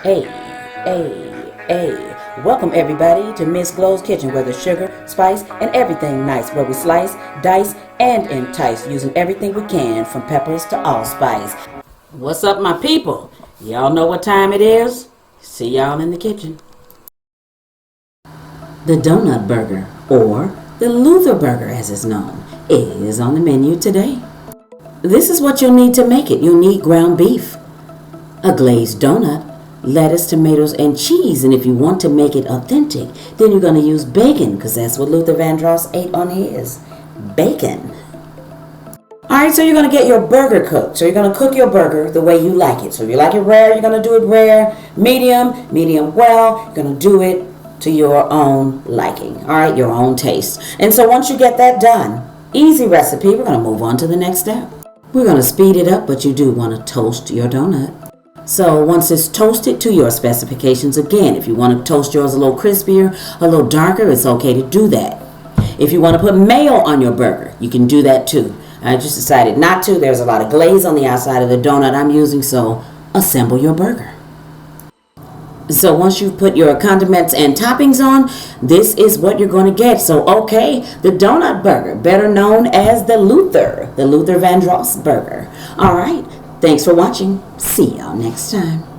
Hey, hey. Welcome everybody to Miss Glow's Kitchen, where there's sugar, spice, and everything nice, where we slice, dice, and entice, using everything we can, from peppers to allspice. What's up, my people? Y'all know what time it is? See y'all in the kitchen. The Donut Burger, or the Luther Burger as it's known, is on the menu today. This is what you'll need to make it. You'll need ground beef, a glazed donut, lettuce, tomatoes, and cheese. And if you want to make it authentic, then you're going to use bacon, because that's what Luther Vandross ate on his. Bacon. Alright, so you're going to get your burger cooked. So you're going to cook your burger the way you like it. So if you like it rare, you're going to do it rare. Medium well. You're going to do it to your own liking. Alright, your own taste. And so once you get that done, easy recipe, we're going to move on to the next step. We're going to speed it up, but you do want to toast your donut. So once it's toasted to your specifications, again, if you want to toast yours a little crispier, a little darker, it's okay to do that. If you want to put mayo on your burger, you can do that too. I just decided not to. There's a lot of glaze on the outside of the donut I'm using, so assemble your burger. So once you've put your condiments and toppings on, this is what you're going to get. So okay, the donut burger, better known as the Luther Vandross burger. All right. Thanks for watching. See y'all next time.